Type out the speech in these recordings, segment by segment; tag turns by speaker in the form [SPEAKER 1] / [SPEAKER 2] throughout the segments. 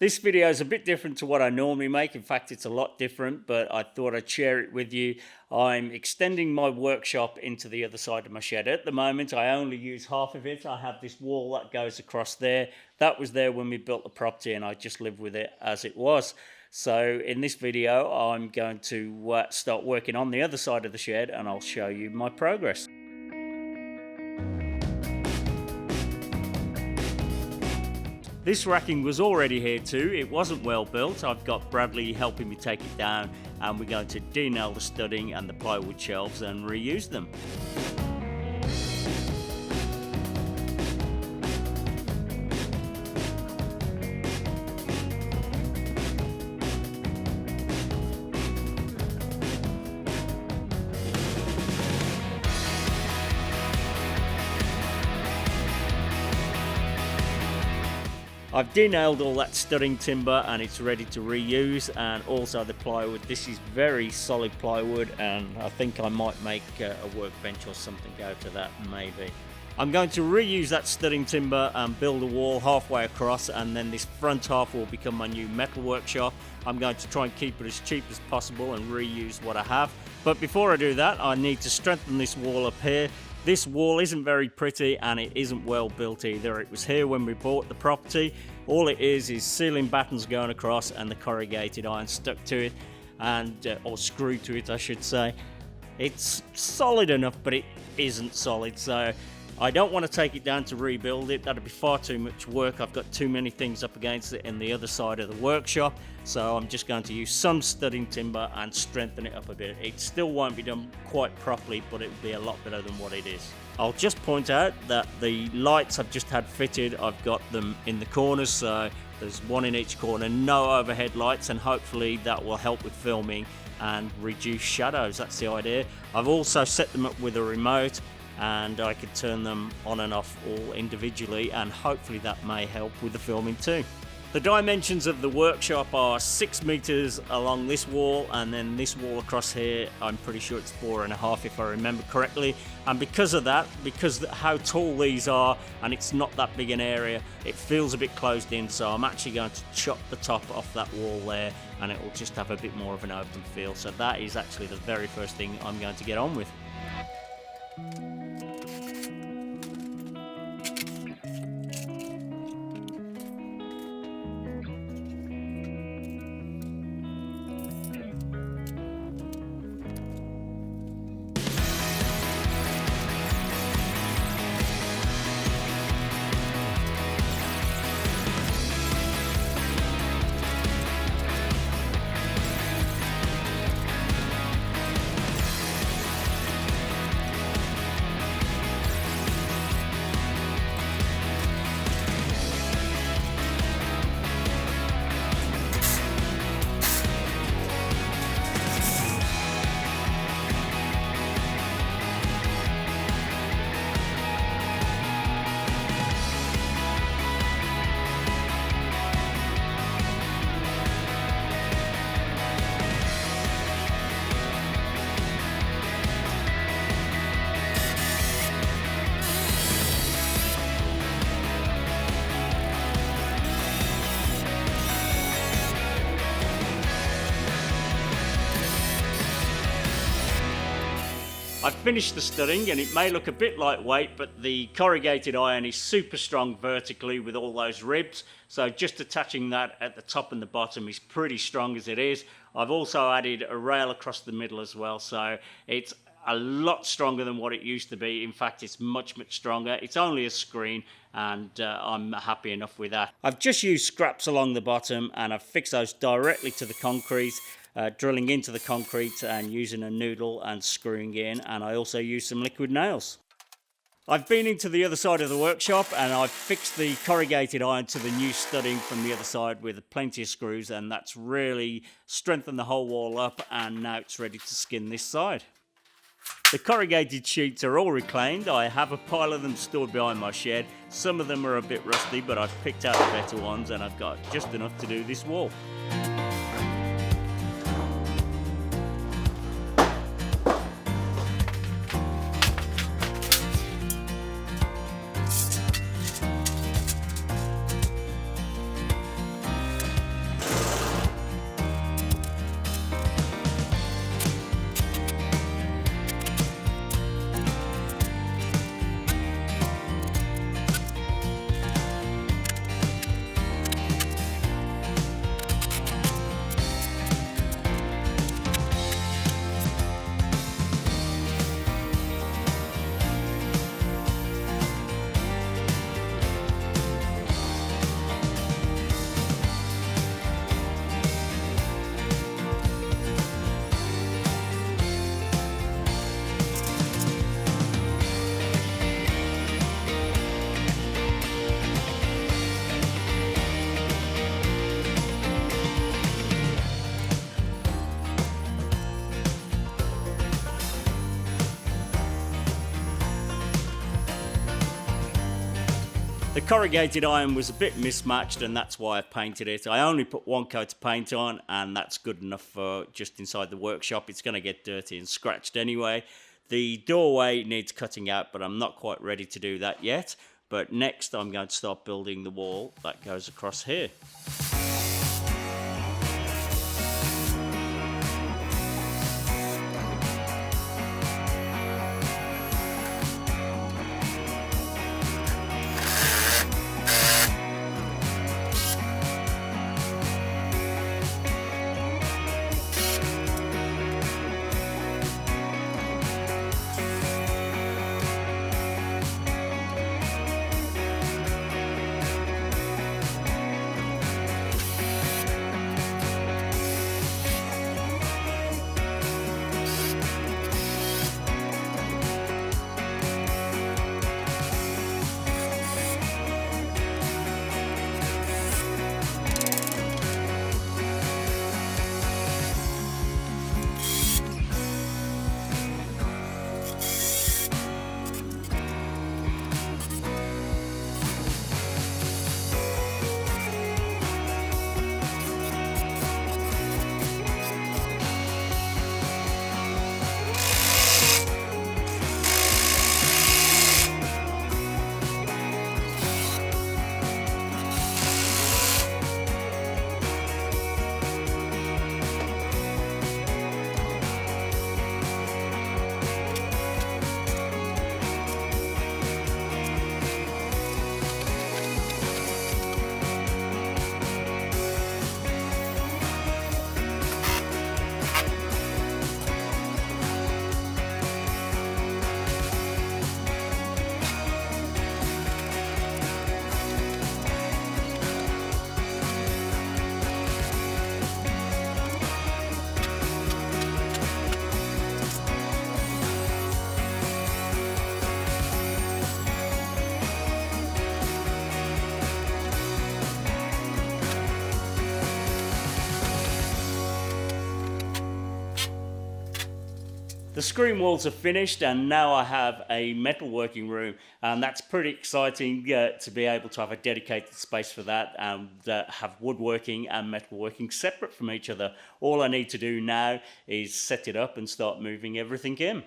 [SPEAKER 1] This video is a bit different to what I normally make. In fact, it's a lot different, but I thought I'd share it with you. I'm extending my workshop into the other side of my shed. At the moment, I only use half of it. I have this wall that goes across there. That was there when we built the property, and I just live with it as it was. So in this video, I'm going to start working on the other side of the shed, and I'll show you my progress. This racking was already here too. It wasn't well built. I've got Bradley helping me take it down, and we're going to de-nail the studding and the plywood shelves and reuse them. I've de-nailed all that studding timber and it's ready to reuse, and also the plywood. This is very solid plywood, and I think I might make a workbench or something out of that, maybe. I'm going to reuse that studding timber and build a wall halfway across, and then this front half will become my new metal workshop. I'm going to try and keep it as cheap as possible and reuse what I have. But before I do that, I need to strengthen this wall up here. This wall isn't very pretty and it isn't well built either. It was here when we bought the property. All it is ceiling battens going across and the corrugated iron stuck to it, and or screwed to it, I should say. It's solid enough, but it isn't solid, so I don't want to take it down to rebuild it. That'd be far too much work. I've got too many things up against it in the other side of the workshop, so I'm just going to use some studding timber and strengthen it up a bit. It still won't be done quite properly, but it'll be a lot better than what it is. I'll just point out that the lights I've just had fitted, I've got them in the corners, so there's one in each corner, no overhead lights, and hopefully that will help with filming and reduce shadows. That's the idea. I've also set them up with a remote, and I could turn them on and off all individually, and hopefully that may help with the filming too. The dimensions of the workshop are 6 meters along this wall, and then this wall across here, I'm pretty sure it's 4.5 if I remember correctly. And because of that, because how tall these are, and it's not that big an area, it feels a bit closed in, so I'm actually going to chop the top off that wall there, and it will just have a bit more of an open feel. So that is actually the very first thing I'm going to get on with. I've finished the studding, and it may look a bit lightweight, but the corrugated iron is super strong vertically with all those ribs, so just attaching that at the top and the bottom is pretty strong as it is. I've also added a rail across the middle as well, so it's a lot stronger than what it used to be. In fact, it's much stronger. It's only a screen, and I'm happy enough with that. I've just used scraps along the bottom, and I've fixed those directly to the concrete. Drilling into the concrete and using a noodle and screwing in, and I also use some liquid nails. I've been into the other side of the workshop and I've fixed the corrugated iron to the new studding from the other side with plenty of screws, and that's really strengthened the whole wall up, and now it's ready to skin this side. The corrugated sheets are all reclaimed. I have a pile of them stored behind my shed. Some of them are a bit rusty, but I've picked out the better ones, and I've got just enough to do this wall. corrugated iron was a bit mismatched, and that's why I painted it. I only put one coat of paint on, and that's good enough for just inside the workshop. It's going to get dirty and scratched anyway. The doorway needs cutting out, but I'm not quite ready to do that yet. But next I'm going to start building the wall that goes across here. The screen walls are finished, and now I have a metalworking room, and that's pretty exciting to be able to have a dedicated space for that and have woodworking and metalworking separate from each other. All I need to do now is set it up and start moving everything in.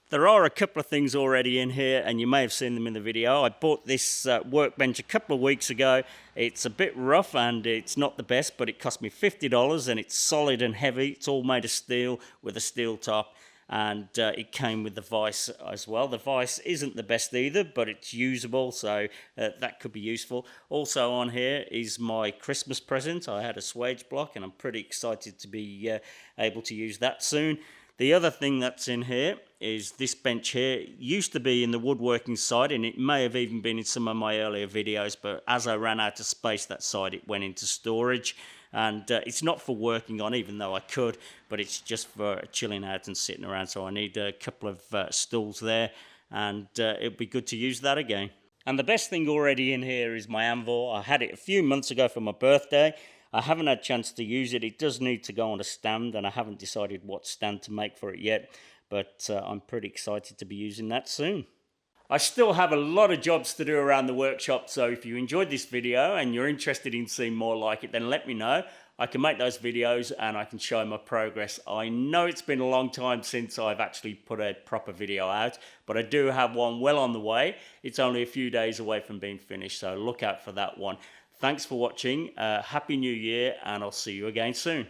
[SPEAKER 1] There are a couple of things already in here, and you may have seen them in the video. I bought this workbench a couple of weeks ago. It's a bit rough and it's not the best, but it cost me $50, and it's solid and heavy. It's all made of steel with a steel top. And it came with the vise as well. The vise isn't the best either, but it's usable, so that could be useful. Also on here is my Christmas present. I had a swage block, and I'm pretty excited to be able to use that soon. The other thing that's in here is this bench here. It used to be in the woodworking side, and it may have even been in some of my earlier videos, but as I ran out of space that side, it went into storage. And it's not for working on, even though I could, but it's just for chilling out and sitting around. So I need a couple of stools there, and it'll be good to use that again. And the best thing already in here is my anvil. I had it a few months ago for my birthday. I haven't had a chance to use it. It does need to go on a stand, and I haven't decided what stand to make for it yet, but I'm pretty excited to be using that soon. I still have a lot of jobs to do around the workshop, so if you enjoyed this video and you're interested in seeing more like it, then let me know. I can make those videos and I can show my progress. I know it's been a long time since I've actually put a proper video out, but I do have one well on the way. It's only a few days away from being finished, so look out for that one. Thanks for watching, Happy New Year, and I'll see you again soon.